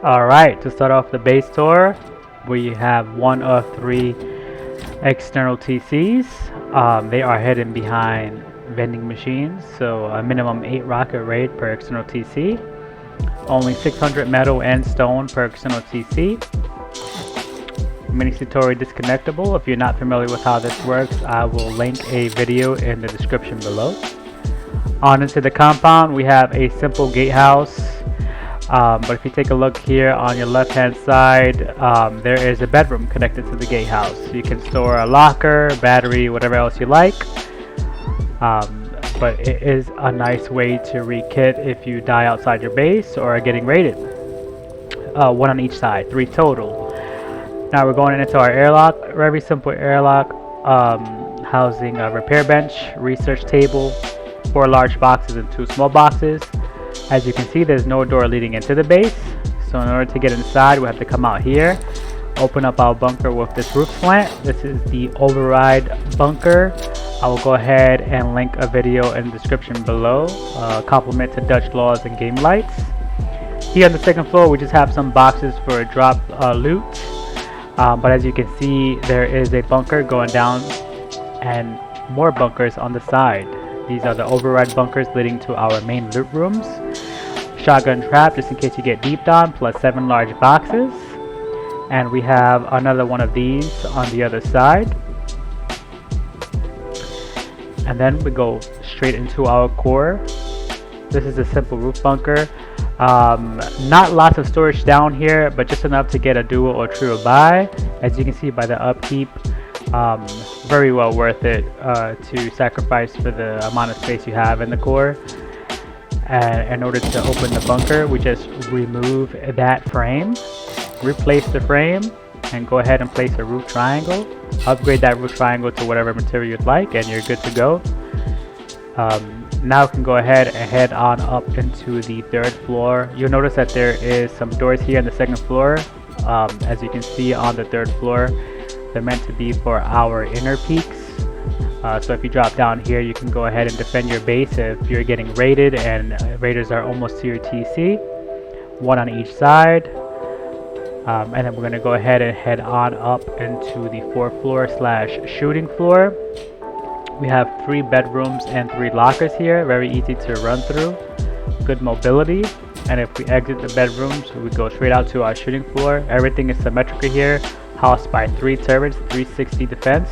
Alright, to start off the base tour, we have one of 3 external TCs. They are hidden behind vending machines, so a minimum 8 rocket rate per external TC. Only 600 metal and stone per external TC. Mandatory disconnectable. If you're not familiar with how this works, I will link a video in the description below. On into the compound, we have a simple gatehouse. But if you take a look here on your left hand side, there is a bedroom connected to the gatehouse. You can store a locker, battery, whatever else you like. But it is a nice way to re-kit if you die outside your base or are getting raided. 1 on each side, 3 total. Now we're going into our airlock. Very simple airlock, housing a repair bench, research table, 4 large boxes and 2 small boxes. As you can see, there's no door leading into the base, so in order to get inside we have to come out here, open up our bunker with this roof slant. This is the override bunker. I will go ahead and link a video in the description below, compliment to Dutch Laws and Game Lights. Here on the second floor we just have some boxes for drop loot, but as you can see there is a bunker going down and more bunkers on the side. These are the override bunkers leading to our main loot rooms. Shotgun trap just in case you get deeped on, plus 7 large boxes. And we have another one of these on the other side. And then we go straight into our core. This is a simple roof bunker. Not lots of storage down here, but just enough to get a duo or trio buy. As you can see by the upkeep. Very well worth it to sacrifice for the amount of space you have in the core. And in order to open the bunker, we just remove that frame, replace the frame, and go ahead and place a roof triangle. Upgrade that roof triangle to whatever material you'd like, and you're good to go. Now we can go ahead and head on up into the 3rd floor. You'll notice that there is some doors here on the 2nd floor. As you can see on the 3rd floor, they're meant to be for our inner peaks. So if you drop down here, you can go ahead and defend your base if you're getting raided and raiders are almost to your TC. 1 on each side. And then we're going to go ahead and head on up into the 4th floor / shooting floor. We have 3 bedrooms and 3 lockers here. Very easy to run through. Good mobility. And if we exit the bedrooms, we go straight out to our shooting floor. Everything is symmetrical here. Housed by 3 turrets, 360 defense.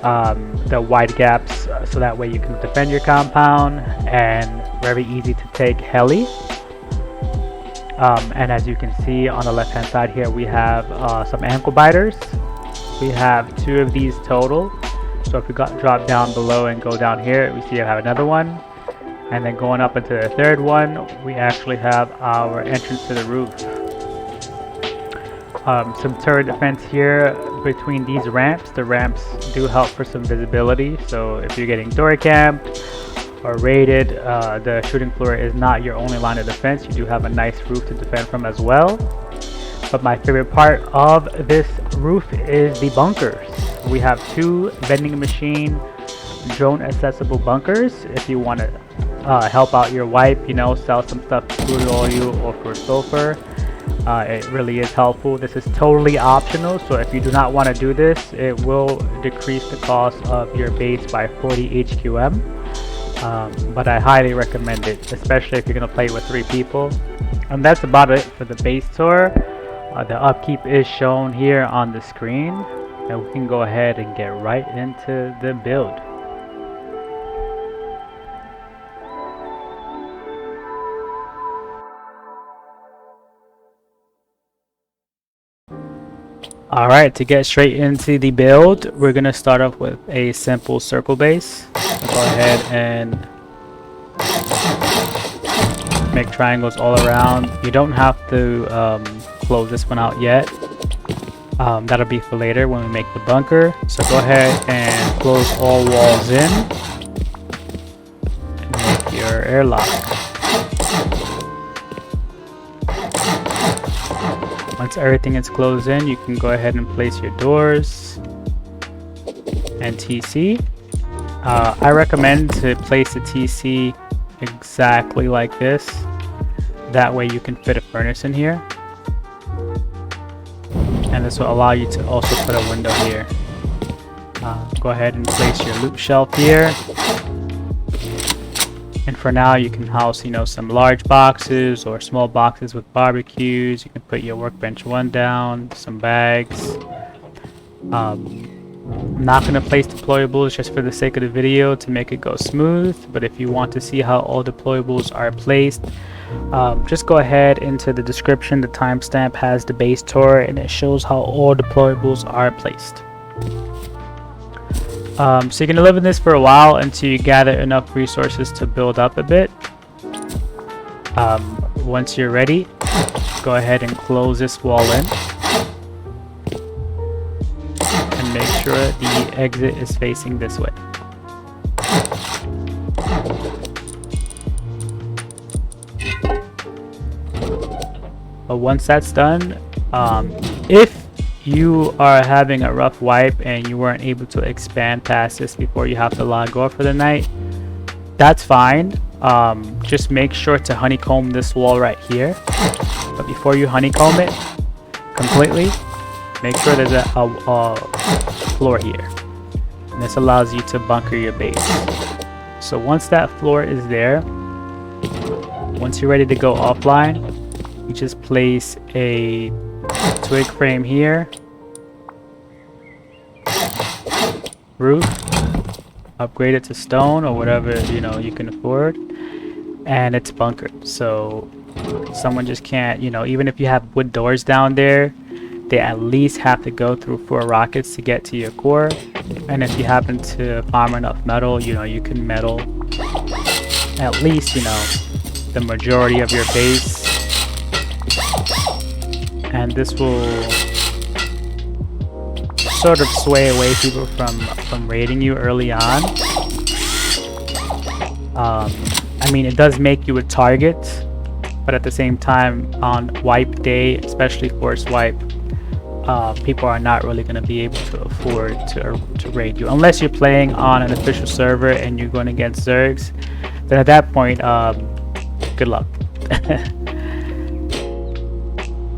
The Widegaps, so that way you can defend your compound, and very easy to take heli. And as you can see on the left hand side here, we have some Anklebiters. We have 2 of these total. So if we drop down below and go down here, we see I have another one. And then going up into the 3rd one, we actually have our entrance to the roof. Some turret defense here between these ramps. The ramps do help for some visibility, so if you're getting door camped or raided, the shooting floor is not your only line of defense. You do have a nice roof to defend from as well. But my favorite part of this roof is the bunkers. We have 2 vending machine drone accessible bunkers. If you want to help out your wipe, sell some stuff for crude oil or for sulfur. It really is helpful. This is totally optional, so if you do not want to do this, it will decrease the cost of your base by 40 HQM. But I highly recommend it, especially if you're going to play with 3 people. And that's about it for the base tour. The upkeep is shown here on the screen, and we can go ahead and get right into the build. Alright, to get straight into the build, we're going to start off with a simple circle base. Go ahead and make triangles all around. You don't have to close this one out yet. That'll be for later when we make the bunker. So go ahead and close all walls in and make your airlock. Once everything is closed in, you can go ahead and place your doors and TC. I recommend to place the TC exactly like this. That way you can fit a furnace in here. and this will allow you to also put a window here. Go ahead and place your loop shelf here. And for now, you can house, you know, some large boxes or small boxes with barbecues. You can put your workbench 1 down, some bags. I'm not going to place deployables just for the sake of the video to make it go smooth, but if you want to see how all deployables are placed, just go ahead into the description. The timestamp has the base tour and it shows how all deployables are placed. So you're going to live in this for a while until you gather enough resources to build up a bit. Once you're ready, go ahead and close this wall in. And make sure the exit is facing this way. But once that's done, if you are having a rough wipe and you weren't able to expand past this before you have to log off for the night, that's fine. Just make sure to honeycomb this wall right here. But before you honeycomb it completely, make sure there's a floor here. And this allows you to bunker your base. So once that floor is there, once you're ready to go offline, you just place a twig frame here, roof, upgrade it to stone or whatever you can afford, and it's bunkered. So someone just can't, even if you have wood doors down there, they at least have to go through 4 rockets to get to your core. And if you happen to farm enough metal, you can metal at least the majority of your base. And this will sort of sway away people from raiding you early on. I mean, it does make you a target, but at the same time, on wipe day, especially forced wipe, people are not really going to be able to afford to raid you unless you're playing on an official server and you're going against Zergs. Then at that point, good luck.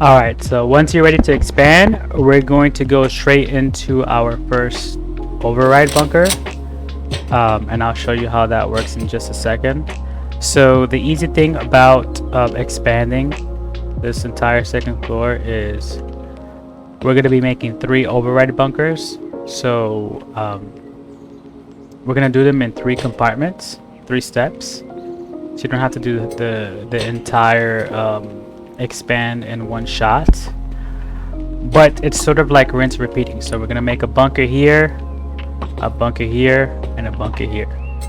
Alright, so once you're ready to expand, we're going to go straight into our first override bunker. And I'll show you how that works in just a second. So the easy thing about expanding this entire second floor is we're going to be making 3 override bunkers. So we're going to do them in 3 compartments, 3 steps. So you don't have to do the entire expand in one shot, but it's sort of like rinse repeating. So we're gonna make a bunker here, a bunker here, and a bunker here.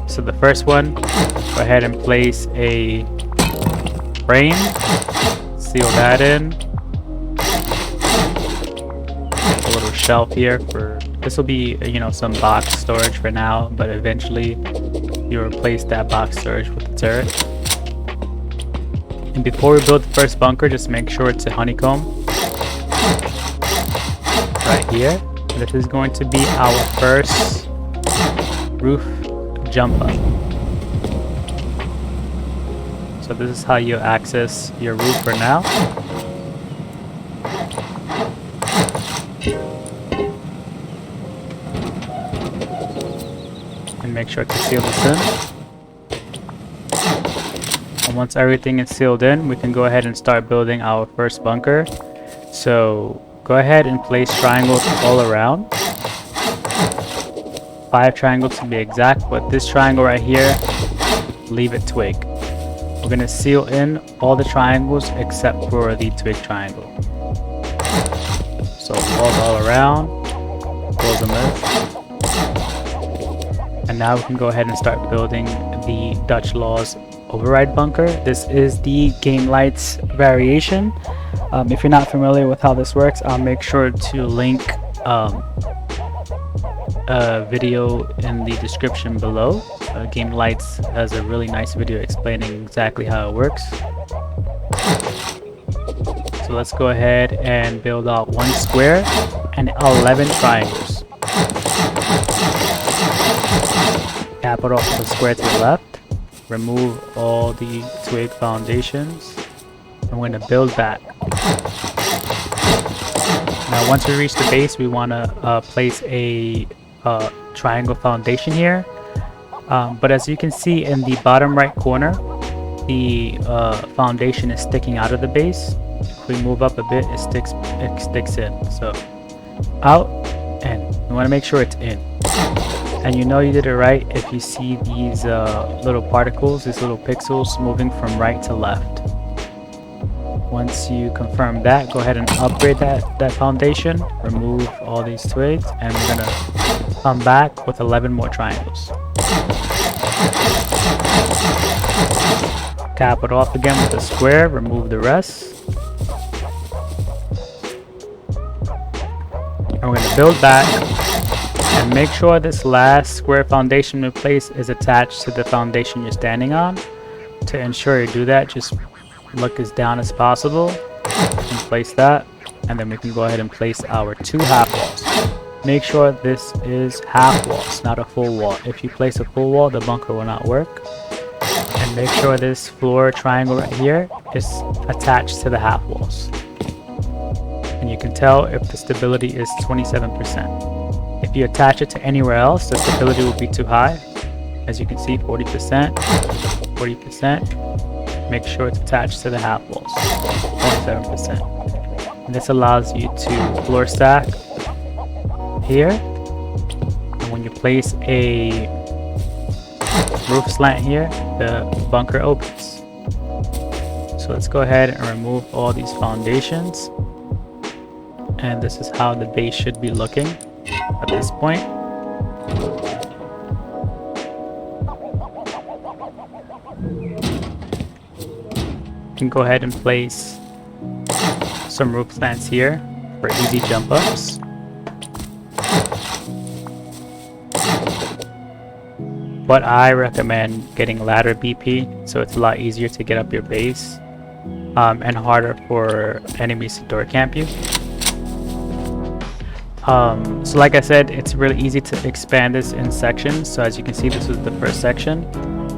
So the first one, go ahead and place a frame, seal that in, a little shelf here for this will be some box storage for now, but eventually you replace that box storage with the turret. And before we build the first bunker, just make sure it's a honeycomb right here. This is going to be our first roof jump up. So this is how you access your roof for now. And make sure to seal this in. Once everything is sealed in, we can go ahead and start building our first bunker. So go ahead and place triangles all around. 5 triangles to be exact, but this triangle right here, leave it twig. We're going to seal in all the triangles except for the twig triangle. So walls all around, close them in. And now we can go ahead and start building the Dutch Laws override bunker. This is the Game Lights variation. If you're not familiar with how this works, I'll make sure to link a video in the description below. Game Lights has a really nice video explaining exactly how it works. So let's go ahead and build out 1 square and 11 triangles. Tap it off the square to the left. Remove all the twig foundations. I'm going to build back. Now once we reach the base, we want to place a triangle foundation here. But as you can see in the bottom right corner, the foundation is sticking out of the base. If we move up a bit, it sticks in. So out, in. You want to make sure it's in. And you know you did it right if you see these little particles, these little pixels moving from right to left. Once you confirm that, go ahead and upgrade that foundation, remove all these twigs, and we're going to come back with 11 more triangles. Cap it off again with a square, remove the rest. And we're going to build back and make sure this last square foundation we place is attached to the foundation you're standing on. To ensure you do that, just look as down as possible and place that, and then we can go ahead and place our 2 half walls. Make sure this is half walls, not a full wall. If you place a full wall, the bunker will not work. And make sure this floor triangle right here is attached to the half walls. And you can tell if the stability is 27%. If you attach it to anywhere else, the stability will be too high. As you can see, 40%, 40%. Make sure it's attached to the half walls, 27%. And this allows you to floor stack here. And when you place a roof slant here, the bunker opens. So let's go ahead and remove all these foundations. And this is how the base should be looking at this point. You can go ahead and place some roof slants here for easy jump ups. But I recommend getting ladder BP, so it's a lot easier to get up your base and harder for enemies to door camp you. So like I said, it's really easy to expand this in sections. So as you can see, this was the first section,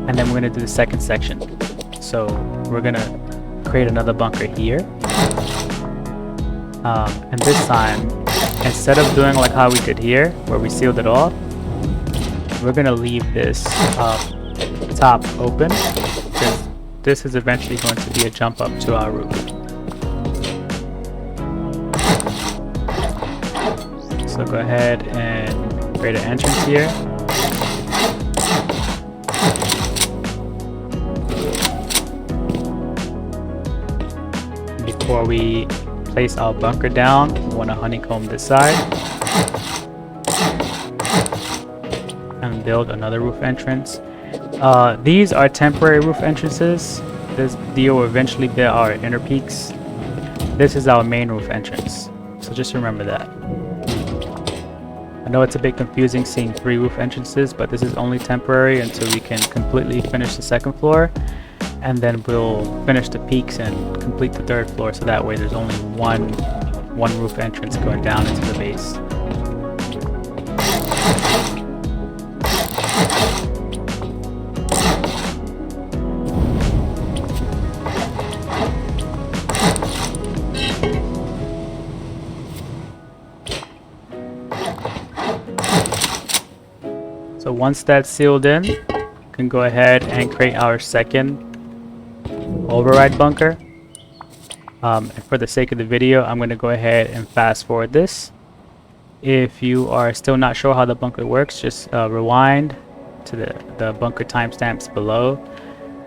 and then we're going to do the second section. So we're going to create another bunker here. And this time, instead of doing like how we did here, where we sealed it off, we're going to leave this top open, because this is eventually going to be a jump up to our roof. So go ahead and create an entrance here. Before we place our bunker down, we want to honeycomb this side and build another roof entrance. These are temporary roof entrances. This deal will eventually be our inner peaks. This is our main roof entrance, so just remember that. I know it's a bit confusing seeing 3 roof entrances, but this is only temporary until we can completely finish the second floor, and then we'll finish the peaks and complete the third floor, so that way there's only one roof entrance going down into the base. So once that's sealed in, we can go ahead and create our second override bunker. And for the sake of the video, I'm going to go ahead and fast forward this. If you are still not sure how the bunker works, just rewind to the bunker timestamps below,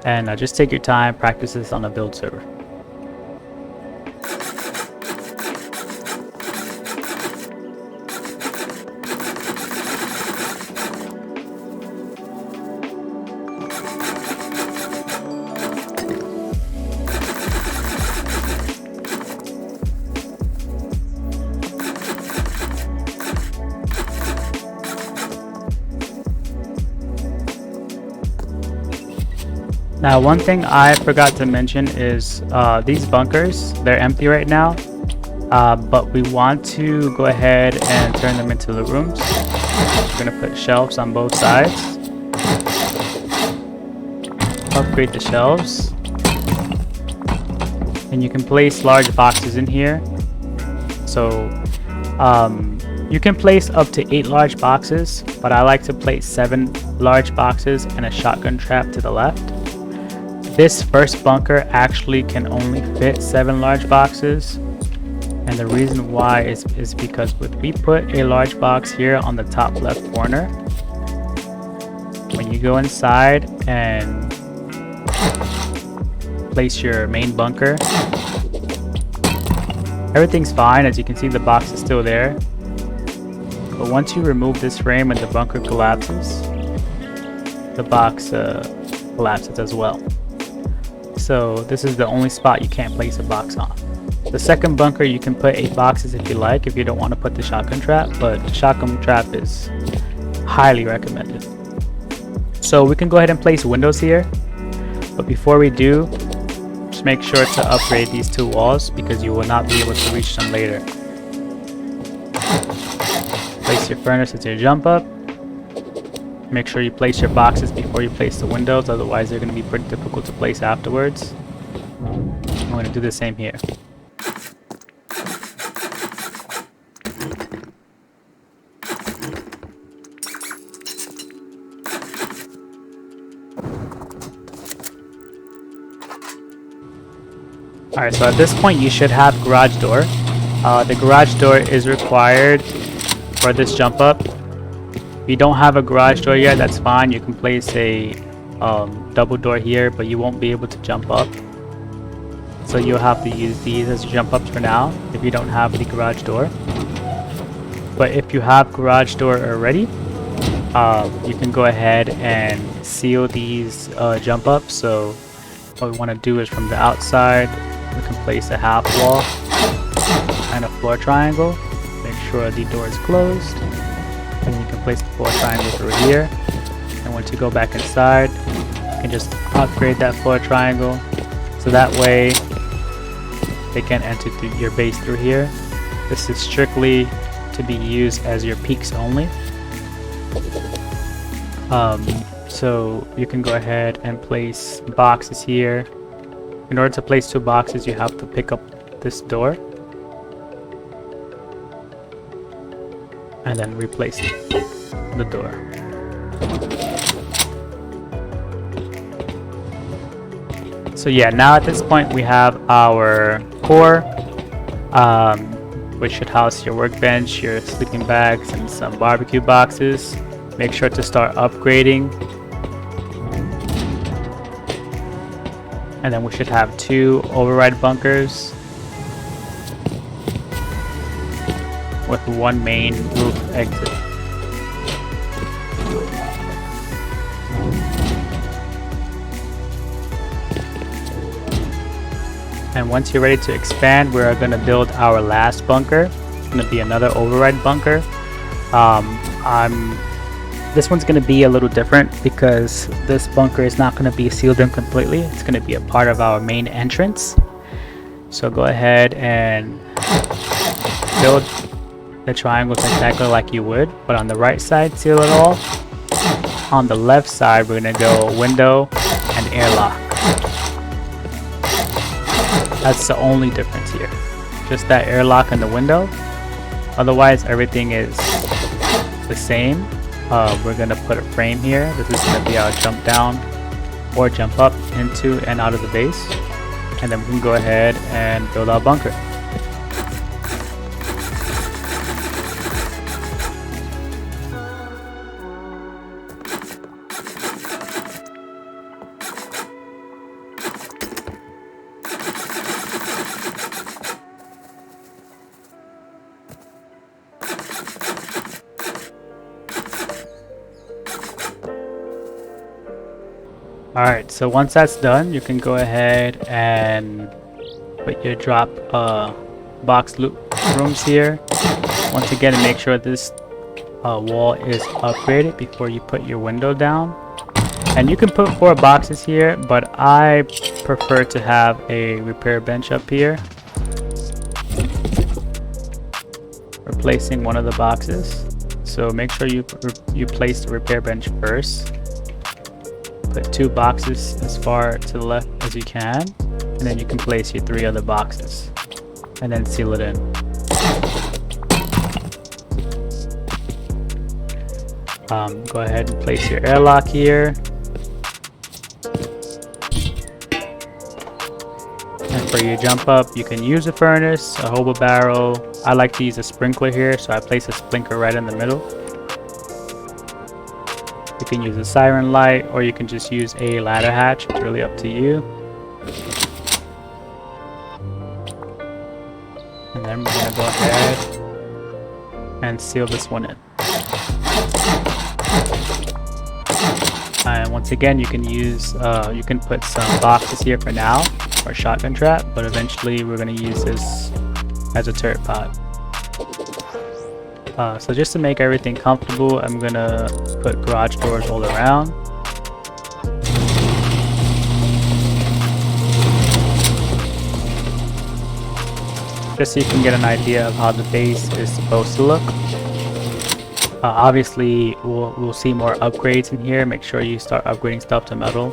and just take your time, practice this on a build server. Now, one thing I forgot to mention is these bunkers, they're empty right now, but we want to go ahead and turn them into the rooms. We're going to put shelves on both sides. Upgrade the shelves. And you can place large boxes in here. So You can place up to 8 large boxes, but I like to place 7 large boxes and a shotgun trap to the left. This first bunker actually can only fit 7 large boxes, and the reason why is because if we put a large box here on the top left corner, when you go inside and place your main bunker, everything's fine. As you can see, the box is still there, but once you remove this frame and the bunker collapses, the box collapses as well. So this is the only spot you can't place a box on. The second bunker, you can put 8 boxes if you like, if you don't want to put the shotgun trap, but the shotgun trap is highly recommended. So we can go ahead and place windows here, but before we do, just make sure to upgrade these 2 walls because you will not be able to reach them later. Place your furnace as your jump up. Make sure you place your boxes before you place the windows, otherwise they're going to be pretty difficult to place afterwards. I'm going to do the same here. Alright, so at this point you should have garage door. The garage door is required for this jump up. If you don't have a garage door yet, that's fine. You can place a double door here, but you won't be able to jump up. So you'll have to use these as jump ups for now if you don't have the garage door. But if you have garage door already, you can go ahead and seal these jump ups. So what we want to do is from the outside, we can place a half wall and a floor triangle. Make sure the door is closed, and you can place the floor triangle through here. And once you go back inside, you can just upgrade that floor triangle so that way they can enter through your base through here. This is strictly to be used as your peaks only. So you can go ahead and place boxes here. In order to place 2 boxes, you have to pick up this door and then replace the door. So yeah, now at this point we have our core, which should house your workbench, your sleeping bags, and some barbecue boxes. Make sure to start upgrading. And then we should have 2 override bunkers with 1 main roof exit. And once you're ready to expand, we're going to build our last bunker. It's going to be another override bunker. This one's going to be a little different because this bunker is not going to be sealed in completely. It's going to be a part of our main entrance. So go ahead and build the triangles exactly like you would, but on the right side, seal it all. On the left side, we're going to go window and airlock. That's the only difference here. Just that airlock and the window. Otherwise, everything is the same. We're going to put a frame here. This is going to be our jump down or jump up into and out of the base. And then we can go ahead and build our bunker. Alright, so once that's done, you can go ahead and put your drop box loop rooms here. Once again, make sure this wall is upgraded before you put your window down. And you can put 4 boxes here, but I prefer to have a repair bench up here, replacing one of the boxes. So make sure you place the repair bench first. Put 2 boxes as far to the left as you can, and then you can place your 3 other boxes and then seal it in. Go ahead and place your airlock here. And for your jump up, you can use a furnace, a hobo barrel. I like to use a sprinkler here, so I place a sprinkler right in the middle. You can use a siren light, or you can just use a ladder hatch. It's really up to you. And then we're gonna go ahead and seal this one in. And once again, you can use, you can put some boxes here for now, or shotgun trap, but eventually we're gonna use this as a turret pod. So just to make everything comfortable, I'm gonna put garage doors all around. Just so you can get an idea of how the base is supposed to look. Obviously, we'll see more upgrades in here. Make sure you start upgrading stuff to metal.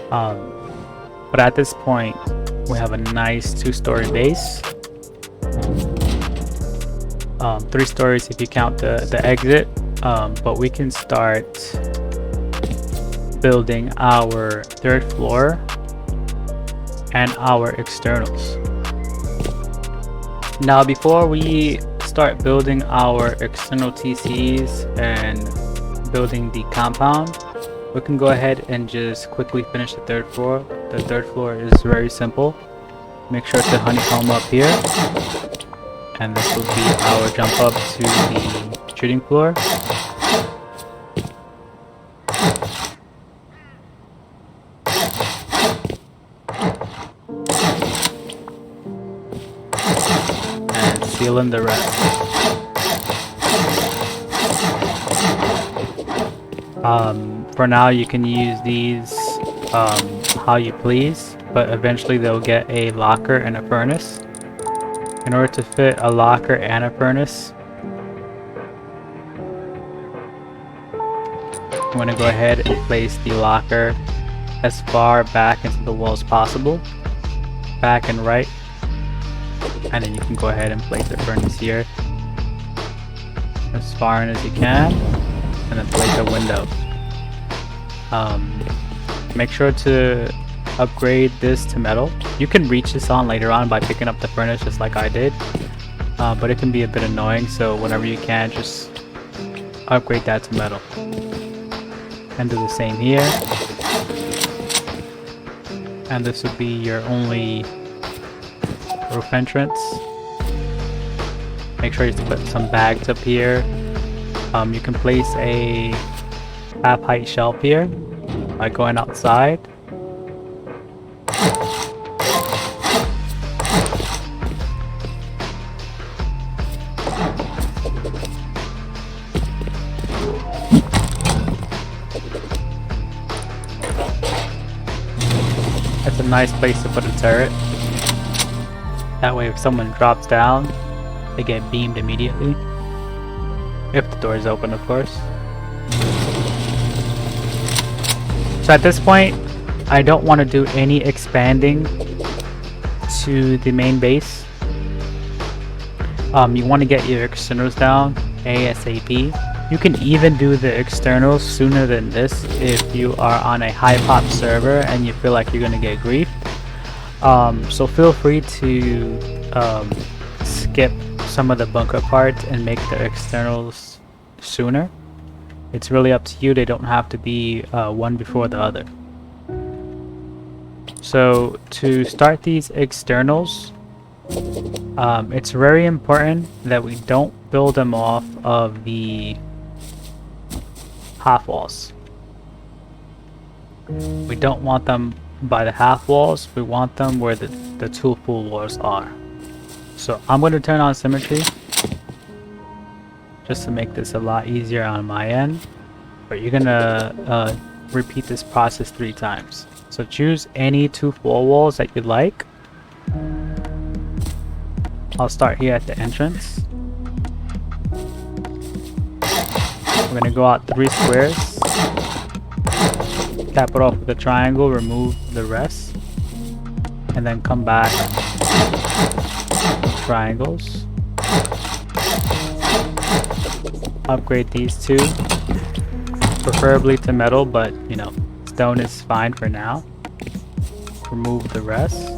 But at this point, we have a nice 2-story base. 3 stories if you count the exit. But we can start building our 3rd floor and our externals. Now, before we start building our external TCs and building the compound, we can go ahead and just quickly finish the 3rd floor. The 3rd floor is very simple. Make sure to honeycomb up here, and this will be our jump up to the shooting floor. And seal in the rest. For now, you can use these how you please, but eventually they'll get a locker and a furnace. In order to fit a locker and a furnace, I'm going to go ahead and place the locker as far back into the wall as possible, back and right, and then you can go ahead and place the furnace here as far in as you can, and then place a window. Make sure to upgrade this to metal. You can reach this on later on by picking up the furnace just like I did, but it can be a bit annoying, so whenever you can, just upgrade that to metal. And do the same here. And this would be your only roof entrance. Make sure you put some bags up here. You can place a half-height shelf here by going outside. That's a nice place to put a turret. That way if someone drops down, they get beamed immediately. If the door is open, of course. So at this point, I don't want to do any expanding to the main base. You want to get your externals down ASAP. You can even do the externals sooner than this if you are on a high pop server and you feel like you're going to get griefed. So feel free to skip some of the bunker parts and make the externals sooner. It's really up to you. They don't have to be one before the other. So to start these externals, it's very important that we don't build them off of the half walls. We don't want them by the half walls. We want them where the 2 full walls are. So I'm going to turn on symmetry just to make this a lot easier on my end, but you're gonna repeat this process 3 times. So choose any 2 full walls that you'd like. I'll start here at the entrance. We're gonna go out 3 squares, cap it off with a triangle, remove the rest, and then come back, triangles, upgrade these two, preferably to metal, but you know, stone is fine for now. Remove the rest.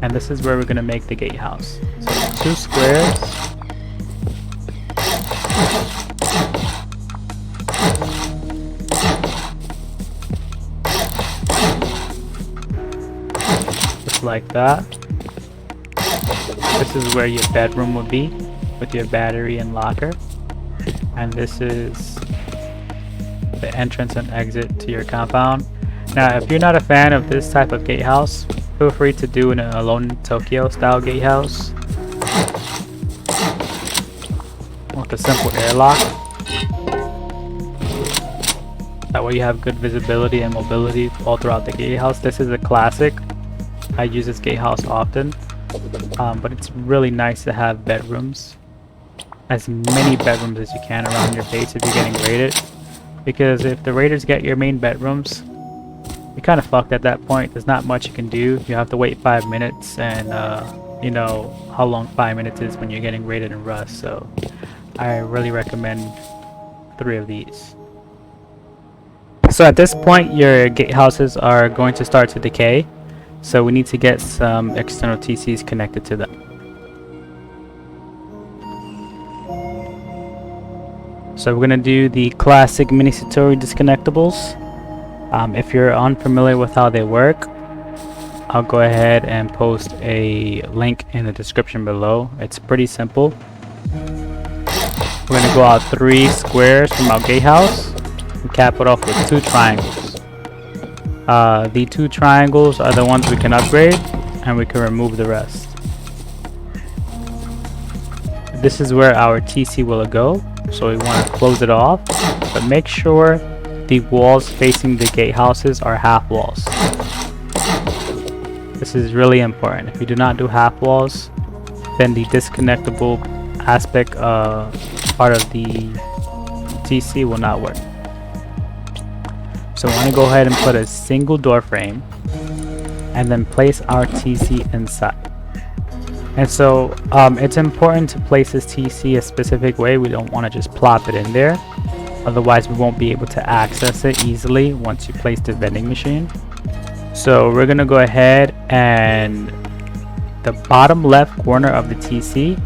And this is where we're going to make the gatehouse. So 2 squares. Just like that. This is where your bedroom would be with your battery and locker. And this is the entrance and exit to your compound. Now, if you're not a fan of this type of gatehouse, feel free to do an Alone in Tokyo style gatehouse with a simple airlock. That way you have good visibility and mobility all throughout the gatehouse. This is a classic. I use this gatehouse often, but it's really nice to have bedrooms, as many bedrooms as you can around your base if you're getting raided, because if the raiders get your main bedrooms, you're kind of fucked at that point. There's not much you can do. You have to wait 5 minutes, and you know how long 5 minutes is when you're getting raided in Rust, so I really recommend 3 of these. So at this point your gatehouses are going to start to decay, so we need to get some external TCs connected to them. So we're going to do the classic mini Satori disconnectables. If you're unfamiliar with how they work, I'll go ahead and post a link in the description below. It's pretty simple. We're going to go out 3 squares from our gatehouse and cap it off with 2 triangles. The 2 triangles are the ones we can upgrade, and we can remove the rest. This is where our TC will go, so we want to close it off, but make sure the walls facing the gatehouses are half walls. This is really important. If you do not do half walls, then the disconnectable aspect part of the TC will not work. So we want to go ahead and put a single door frame and then place our TC inside. And so it's important to place this TC a specific way. We don't want to just plop it in there, otherwise we won't be able to access it easily once you place the vending machine. So we're gonna go ahead and the bottom left corner of the TC,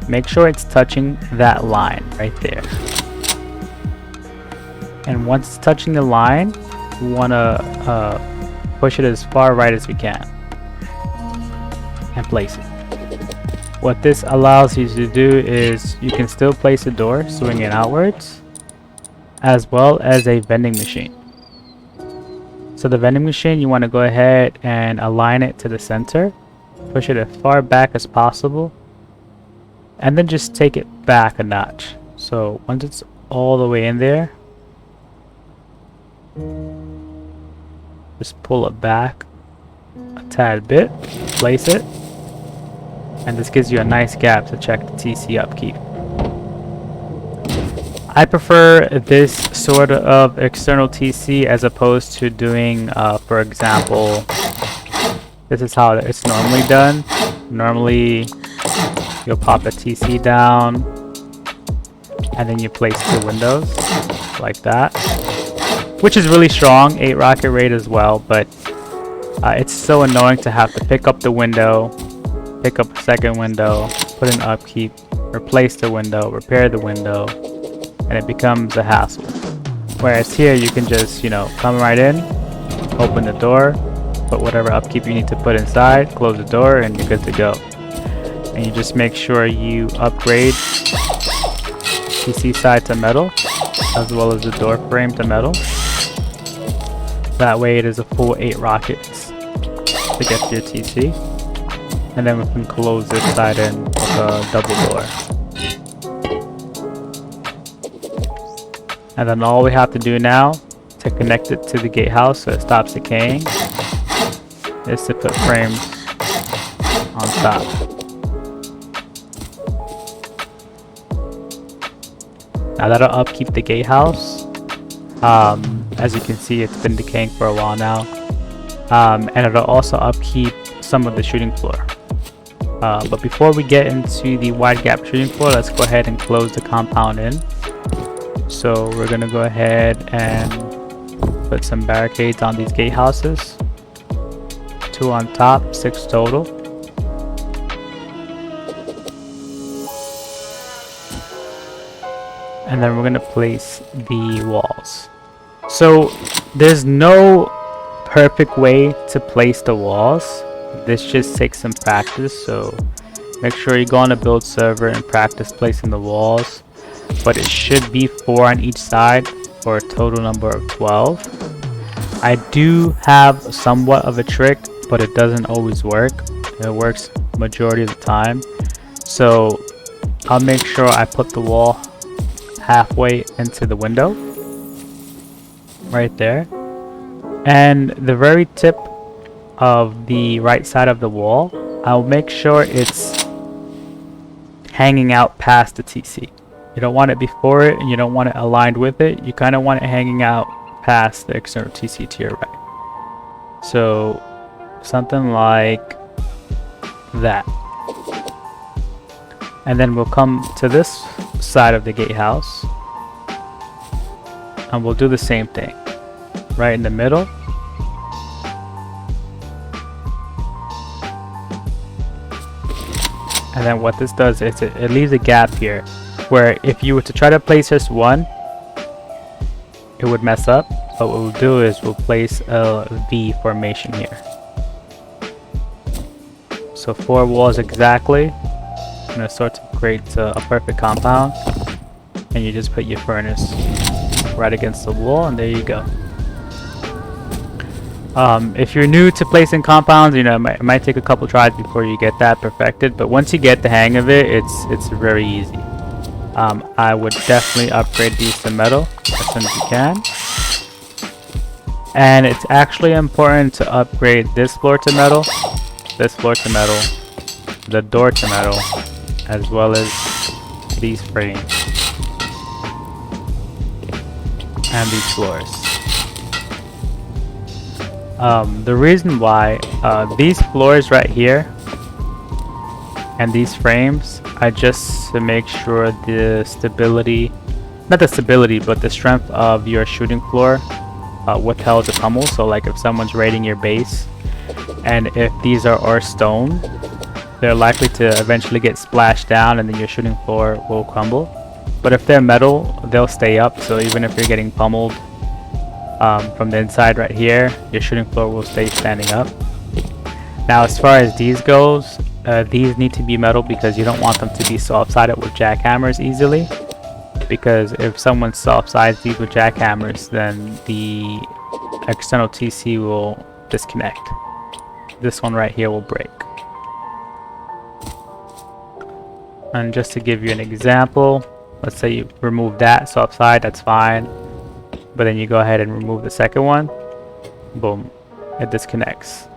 make sure it's touching that line right there. And once it's touching the line, we want to push it as far right as we can and place it. What this allows you to do is you can still place a door swinging outwards, as well as a vending machine. So the vending machine, you want to go ahead and align it to the center, push it as far back as possible, and then just take it back a notch. So once it's all the way in there, just pull it back a tad bit, place it, and this gives you a nice gap to check the TC upkeep. I prefer this sort of external TC as opposed to doing, for example, this is how it's normally done. Normally, you'll pop a TC down, and then you place the windows like that, which is really strong, 8 rocket rate as well, but it's so annoying to have to pick up the window, pick up a second window, put in upkeep, replace the window, repair the window, and it becomes a hassle. Whereas here you can just, you know, come right in, open the door, put whatever upkeep you need to put inside, close the door, and you're good to go. And you just make sure you upgrade TC side to metal, as well as the door frame to metal. That way it is a full 8 rockets to get to your TC. And then we can close this side in with a double door. And then all we have to do now to connect it to the gatehouse so it stops decaying is to put frames on top. Now that'll upkeep the gatehouse. As you can see, it's been decaying for a while now. And it'll also upkeep some of the shooting floor. But before we get into the wide gap shooting floor, let's go ahead and close the compound in. So we're gonna go ahead and put some barricades on these gatehouses. 2 on top, 6 total. And then we're gonna place the walls. So there's no perfect way to place the walls. This just takes some practice, so make sure you go on a build server and practice placing the walls. But it should be 4 on each side for a total number of 12. I do have somewhat of a trick, but it doesn't always work. It works majority of the time. So I'll make sure I put the wall halfway into the window. Right there. And the very tip of the right side of the wall, I'll make sure it's hanging out past the TC. You don't want it before it, and you don't want it aligned with it. You kind of want it hanging out past the external TC to your right. So something like that. And then we'll come to this side of the gatehouse, and we'll do the same thing right in the middle. And then what this does is it leaves a gap here where if you were to try to place just one, it would mess up. But what we'll do is we'll place a V formation here. So 4 walls exactly, and it sort of creates a perfect compound. And you just put your furnace right against the wall, and there you go. If you're new to placing compounds, you know, it might take a couple tries before you get that perfected, but once you get the hang of it, it's very easy. I would definitely upgrade these to metal as soon as you can. And it's actually important to upgrade this floor to metal, this floor to metal, the door to metal, as well as these frames and these floors. The reason why these floors right here and these frames are just to make sure the stability, not the stability, but the strength of your shooting floor withheld the pummel. So like if someone's raiding your base, and if these are stone, they're likely to eventually get splashed down, and then your shooting floor will crumble. But if they're metal, they'll stay up, so even if you're getting pummeled from the inside right here, your shooting floor will stay standing up. Now as far as these goes, these need to be metal because you don't want them to be soft-sided with jackhammers easily, because if someone soft-sides these with jackhammers, then the external TC will disconnect. This one right here will break. And just to give you an example, let's say you remove that soft side, that's fine. But then you go ahead and remove the second one, boom, it disconnects.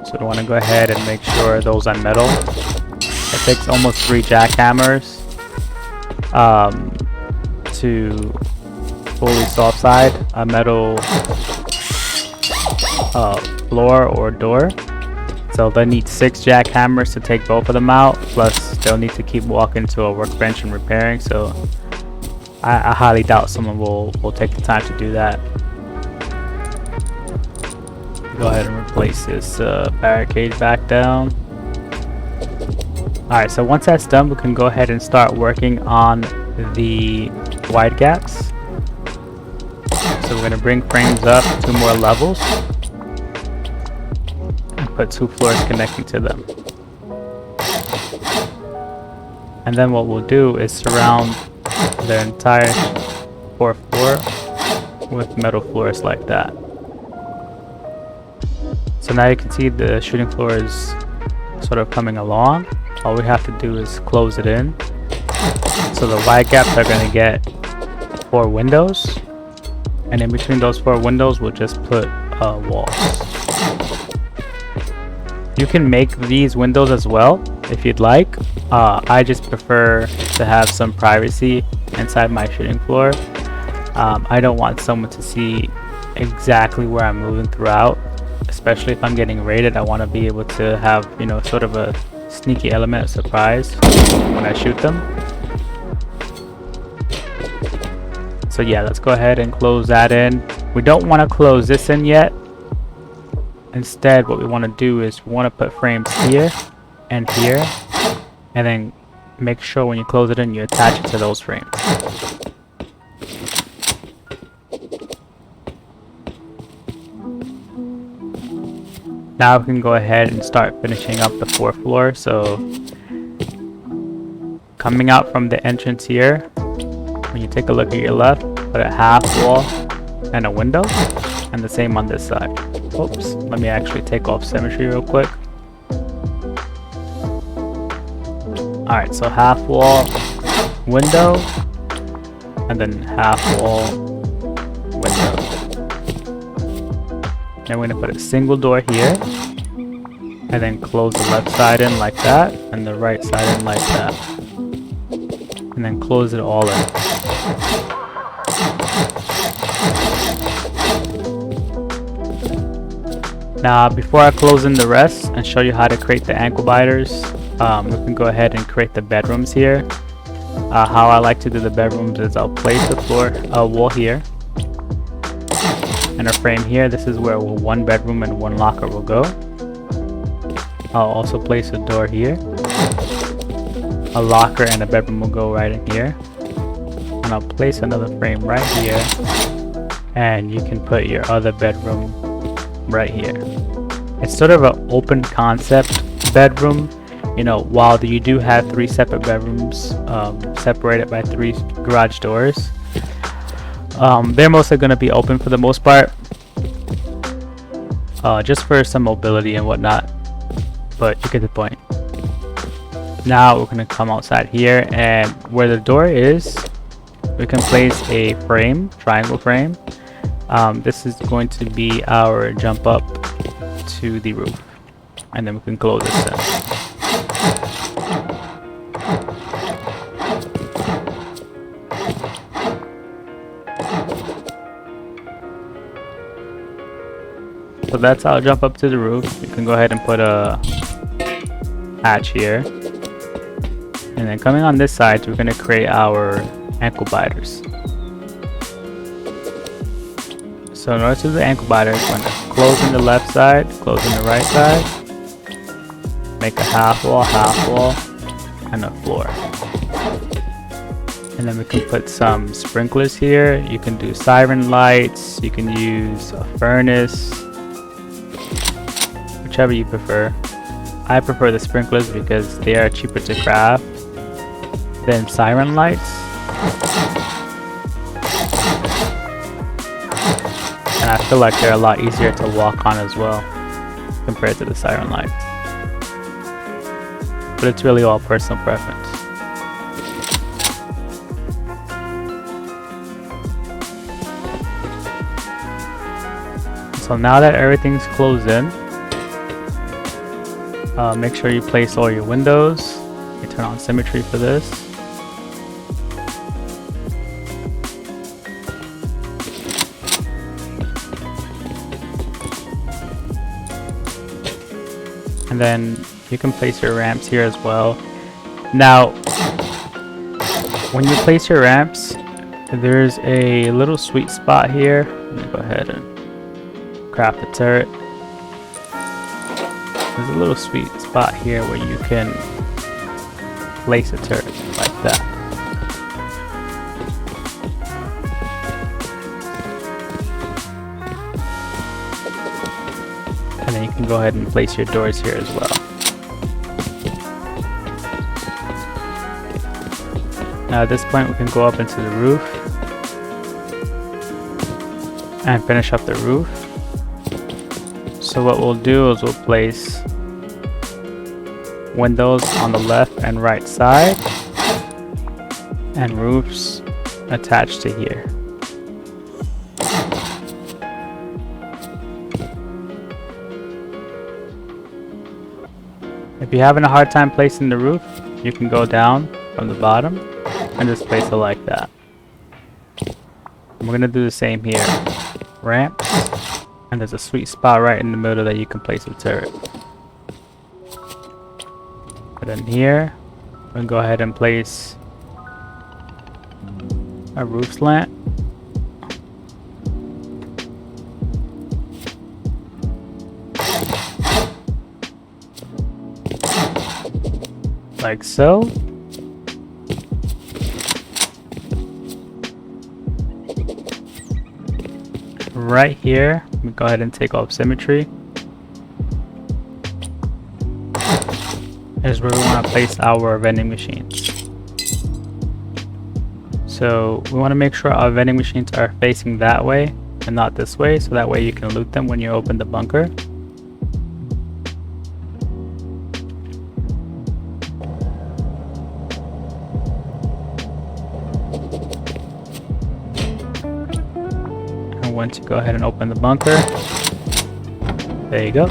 So we want to go ahead and make sure those are metal. It takes almost 3 jackhammers to fully soft side a metal floor or door. So they'll need 6 jackhammers to take both of them out, plus they'll need to keep walking to a workbench and repairing. So I highly doubt someone will take the time to do that. Go ahead and replace this barricade back down. Alright, so once that's done, we can go ahead and start working on the wide gaps. So we're going to bring frames up 2 more levels and put 2 floors connecting to them. And then what we'll do is surround the entire 4th floor with metal floors like that. So now you can see the shooting floor is sort of coming along. All we have to do is close it in. So the wide gaps are going to get 4 windows, and in between those 4 windows we'll just put walls. You can make these windows as well if you'd like. I just prefer to have some privacy inside my shooting floor. I don't want someone to see exactly where I'm moving throughout, especially if I'm getting raided. I want to be able to have, you know, sort of a sneaky element of surprise when I shoot them. So yeah, let's go ahead and close that in. We don't want to close this in yet. Instead, what we want to do is we want to put frames here and here, and then make sure when you close it in, you attach it to those frames. Now we can go ahead and start finishing up the 4th floor. So coming out from the entrance here, when you take a look at your left, put a half wall and a window, and the same on this side. Oops, let me actually take off symmetry real quick. Alright, so half wall, window, and then half wall, window. Then we're going to put a single door here, and then close the left side in like that, and the right side in like that. And then close it all in. Now, before I close in the rest and show you how to create the Anklebiters, we can go ahead and create the bedrooms here. How I like to do the bedrooms is I'll place a wall here and a frame here. This is where one bedroom and one locker will go. I'll also place a door here. A locker and a bedroom will go right in here. And I'll place another frame right here. And you can put your other bedroom right here. It's sort of an open concept bedroom. You know, while you do have 3 separate bedrooms separated by 3 garage doors, they're mostly going to be open for the most part, just for some mobility and whatnot, but you get the point. Now we're going to come outside here, and where the door is, we can place a frame, triangle frame. This is going to be our jump up to the roof, and then we can close this in. So that's our jump up to the roof. You can go ahead and put a hatch here. And then coming on this side, we're going to create our Anklebiters. So in order to do the Anklebiters, we're going to close in the left side, close in the right side, make a half wall, and a floor. And then we can put some sprinklers here. You can do siren lights, you can use a furnace, whichever you prefer. I prefer the sprinklers because they are cheaper to craft than siren lights. And I feel like they're a lot easier to walk on as well compared to the siren lights. But it's really all personal preference. So now that everything's closed in, make sure you place all your windows. You turn on symmetry for this. And then you can place your ramps here as well. Now, when you place your ramps, there's a little sweet spot here. Let me go ahead and craft a turret. There's a little sweet spot here where you can place a turret like that. And then you can go ahead and place your doors here as well. Now at this point we can go up into the roof and finish up the roof. So what we'll do is we'll place windows on the left and right side and roofs attached to here. If you're having a hard time placing the roof, you can go down from the bottom and just place it like that. And we're going to do the same here. Ramps, And there's a sweet spot right in the middle that you can place a turret. But in here, we'll go ahead and place a roof slant. Like so. Right here, we go ahead and take off symmetry. Is where we want to place our vending machines. So we want to make sure our vending machines are facing that way and not this way, so that way you can loot them when you open the bunker. And once you go ahead and open the bunker, there you go.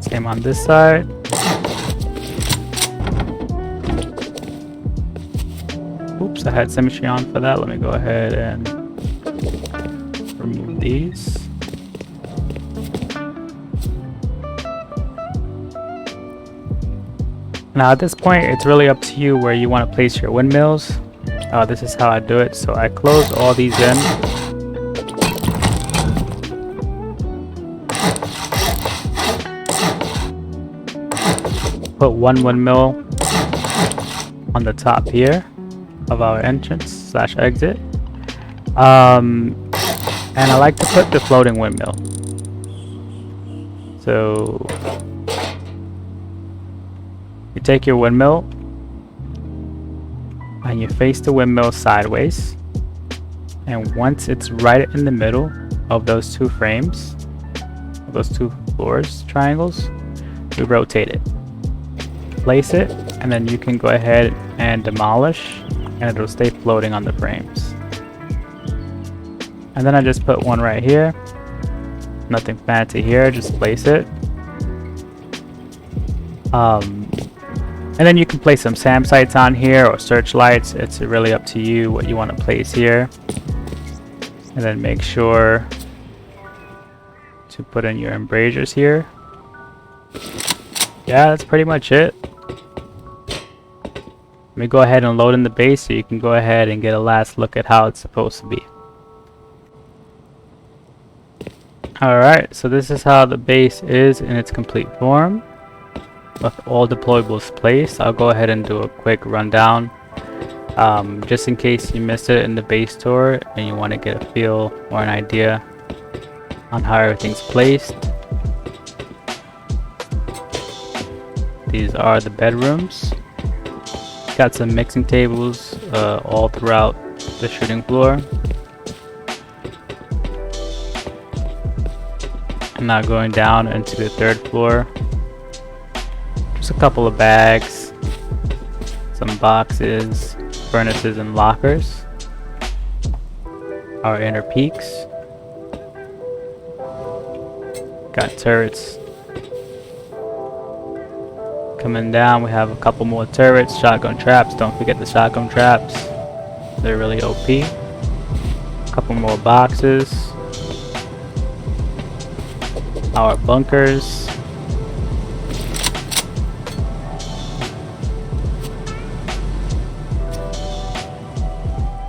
Same on this side. Oops, I had symmetry on for that. Let me go ahead and remove these. Now at this point, it's really up to you where you want to place your windmills. This is how I do it. So I close all these in. Put one windmill on the top here of our entrance / exit. And I like to put the floating windmill. So you take your windmill and you face the windmill sideways, and once it's right in the middle of those two frames, those two floors triangles, we rotate it, place it, and then you can go ahead and demolish, and it'll stay floating on the frames. And then I just put one right here, nothing fancy here, just place it. And then you can place some SAM sites on here or searchlights. It's really up to you what you want to place here. And then make sure to put in your embrasures here. Yeah, that's pretty much it. Let me go ahead and load in the base so you can go ahead and get a last look at how it's supposed to be. Alright, so this is how the base is in its complete form, with all deployables placed. I'll go ahead and do a quick rundown, just in case you missed it in the base tour and you want to get a feel or an idea on how everything's placed. These are the bedrooms. Got some mixing tables all throughout the shooting floor. And now going down into the third floor. Just a couple of bags, some boxes, furnaces, and lockers. Our inner peaks. Got turrets. Coming down, we have a couple more turrets, shotgun traps. Don't forget the shotgun traps. They're really OP. A couple more boxes. Our bunkers.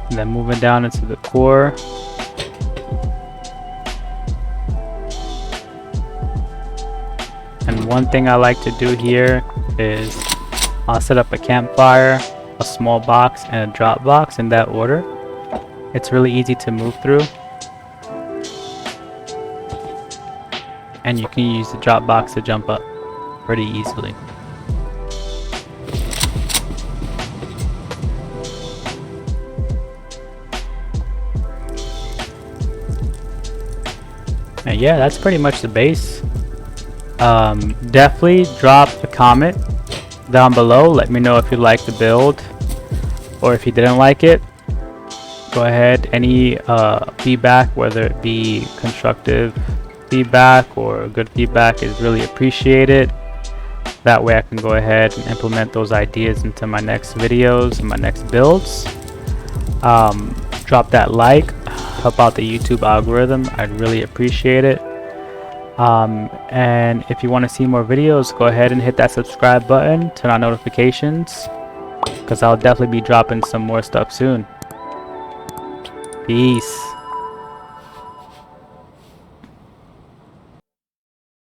And then moving down into the core. And one thing I like to do here is I'll set up a campfire, a small box, and a drop box in that order. It's really easy to move through. And you can use the drop box to jump up pretty easily. And yeah, that's pretty much the base. Definitely drop a comment down below. Let me know if you liked the build or if you didn't like it. Go ahead, any feedback, whether it be constructive feedback or good feedback, is really appreciated. That way I can go ahead and implement those ideas into my next videos and my next builds. Drop that like, help out the YouTube algorithm. I'd really appreciate it. And if you want to see more videos, go ahead and hit that subscribe button, turn on notifications, because I'll definitely be dropping some more stuff soon. Peace.